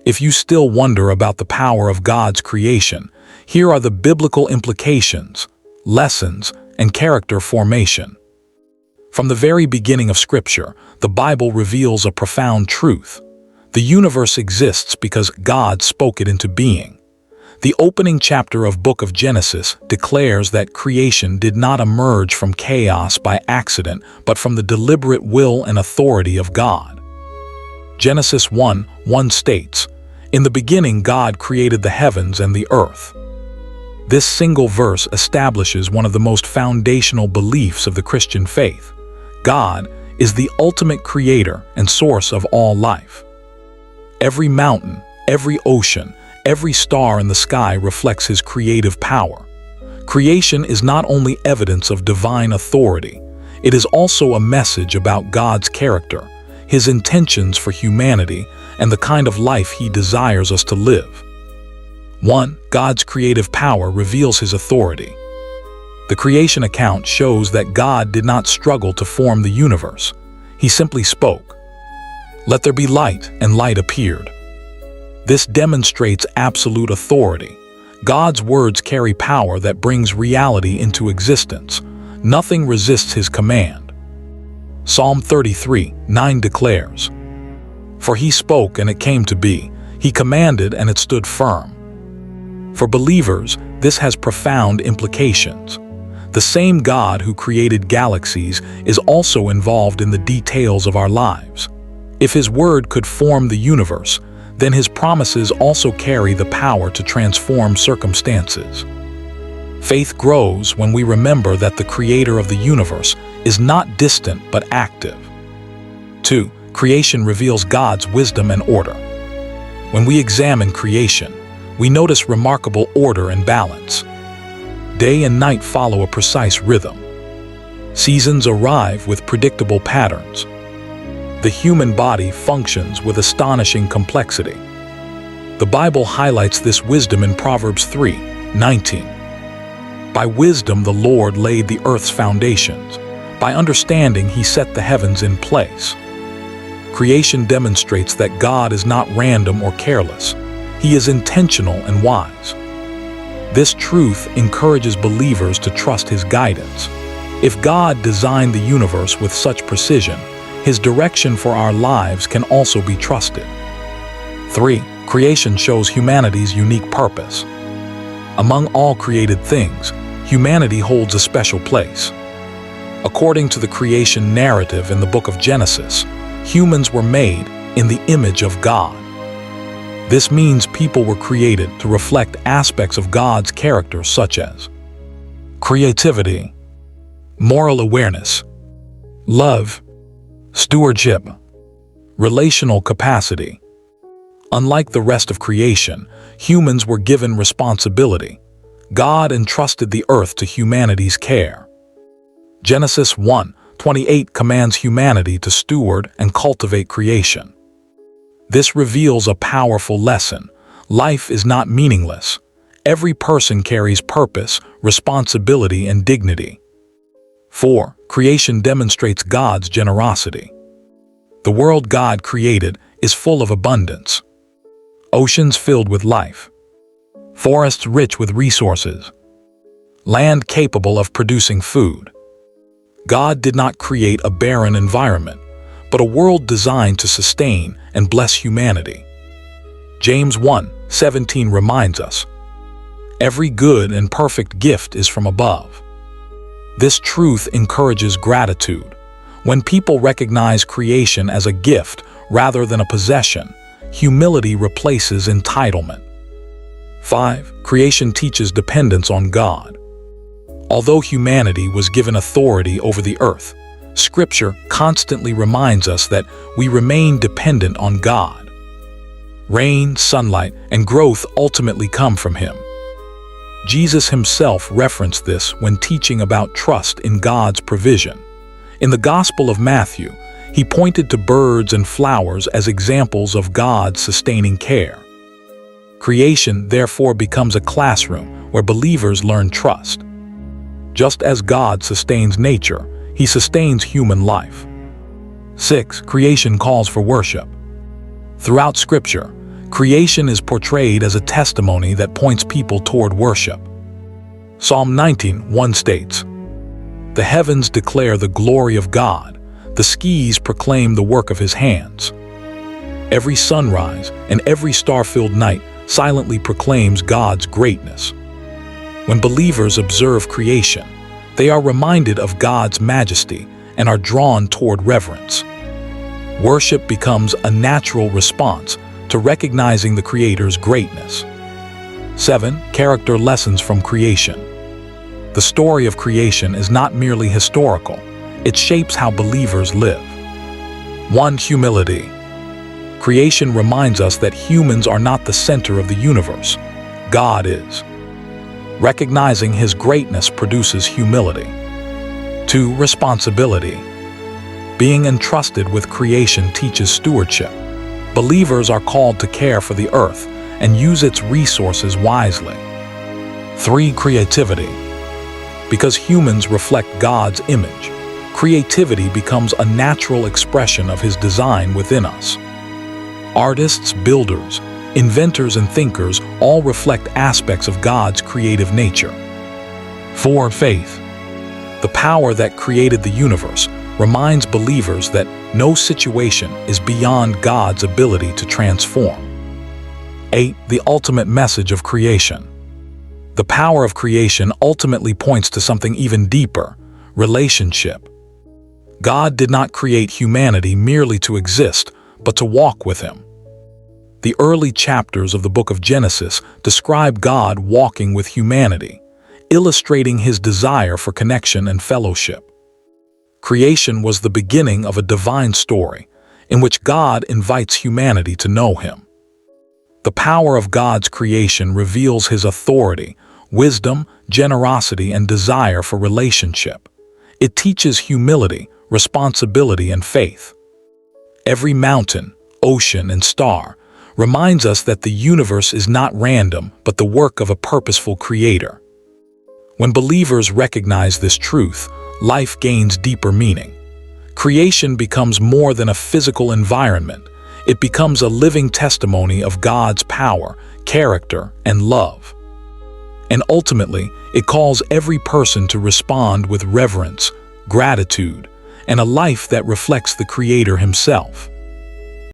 If you still wonder about the power of God's creation, here are the biblical implications, lessons, and character formation. From the very beginning of Scripture, the Bible reveals a profound truth. The universe exists because God spoke it into being. The opening chapter of Book of Genesis declares that creation did not emerge from chaos by accident, but from the deliberate will and authority of God. Genesis 1:1 states, "In the beginning God created the heavens and the earth." This single verse establishes one of the most foundational beliefs of the Christian faith. God is the ultimate creator and source of all life. Every mountain, every ocean, every star in the sky reflects His creative power. Creation is not only evidence of divine authority, it is also a message about God's character, His intentions for humanity, and the kind of life He desires us to live. 1. God's creative power reveals His authority. The creation account shows that God did not struggle to form the universe. He simply spoke, "Let there be light," and light appeared. This demonstrates absolute authority. God's words carry power that brings reality into existence. Nothing resists His command. Psalm 33:9 declares, "For He spoke and it came to be. He commanded and it stood firm." For believers, this has profound implications. The same God who created galaxies is also involved in the details of our lives. If His word could form the universe, then His promises also carry the power to transform circumstances. Faith grows when we remember that the Creator of the universe is not distant but active. 2. Creation reveals God's wisdom and order. When we examine creation, we notice remarkable order and balance. Day and night follow a precise rhythm. Seasons arrive with predictable patterns. The human body functions with astonishing complexity. The Bible highlights this wisdom in Proverbs 3:19. "By wisdom the Lord laid the earth's foundations. By understanding He set the heavens in place." Creation demonstrates that God is not random or careless. He is intentional and wise. This truth encourages believers to trust His guidance. If God designed the universe with such precision, His direction for our lives can also be trusted. 3. Creation shows humanity's unique purpose. Among all created things, humanity holds a special place. According to the creation narrative in the book of Genesis, humans were made in the image of God. This means people were created to reflect aspects of God's character such as creativity, moral awareness, love, stewardship, relational capacity. Unlike the rest of creation, humans were given responsibility. God entrusted the earth to humanity's care. Genesis 1:28 commands humanity to steward and cultivate creation. This reveals a powerful lesson. Life is not meaningless. Every person carries purpose, responsibility, and dignity. 4. Creation demonstrates God's generosity. The world God created is full of abundance. Oceans filled with life. Forests rich with resources. Land capable of producing food. God did not create a barren environment, but a world designed to sustain and bless humanity. James 1:17 reminds us, "Every good and perfect gift is from above." This truth encourages gratitude. When people recognize creation as a gift rather than a possession, humility replaces entitlement. 5. Creation teaches dependence on God. Although humanity was given authority over the earth, Scripture constantly reminds us that we remain dependent on God. Rain, sunlight, and growth ultimately come from Him. Jesus Himself referenced this when teaching about trust in God's provision. In the Gospel of Matthew, He pointed to birds and flowers as examples of God's sustaining care. Creation therefore becomes a classroom where believers learn trust. Just as God sustains nature, He sustains human life. 6. Creation calls for worship. Throughout Scripture, Creation is portrayed as a testimony that points people toward worship. Psalm 19:1 states, "The heavens declare the glory of God, the skies proclaim the work of his hands." Every sunrise and every star-filled night silently proclaims God's greatness. When believers observe creation, they are reminded of God's majesty and are drawn toward reverence. Worship becomes a natural response to recognizing the Creator's greatness. 7. Character lessons from creation. The story of creation is not merely historical, it shapes how believers live. 1. Humility. Creation reminds us that humans are not the center of the universe. God is. Recognizing His greatness produces humility. 2. Responsibility. Being entrusted with creation teaches stewardship. Believers are called to care for the earth and use its resources wisely. 3. Creativity. Because humans reflect God's image, creativity becomes a natural expression of His design within us. Artists, builders, inventors, and thinkers all reflect aspects of God's creative nature. 4. Faith. The power that created the universe reminds believers that no situation is beyond God's ability to transform. 8. The ultimate message of creation. The power of creation ultimately points to something even deeper: relationship. God did not create humanity merely to exist, but to walk with Him. The early chapters of the book of Genesis describe God walking with humanity, illustrating His desire for connection and fellowship. Creation was the beginning of a divine story in which God invites humanity to know Him. The power of God's creation reveals His authority, wisdom, generosity, and desire for relationship. It teaches humility, responsibility, and faith. Every mountain, ocean, and star reminds us that the universe is not random, but the work of a purposeful Creator. When believers recognize this truth, life gains deeper meaning. Creation becomes more than a physical environment. It becomes a living testimony of God's power, character, and love. And ultimately, it calls every person to respond with reverence, gratitude, and a life that reflects the Creator Himself.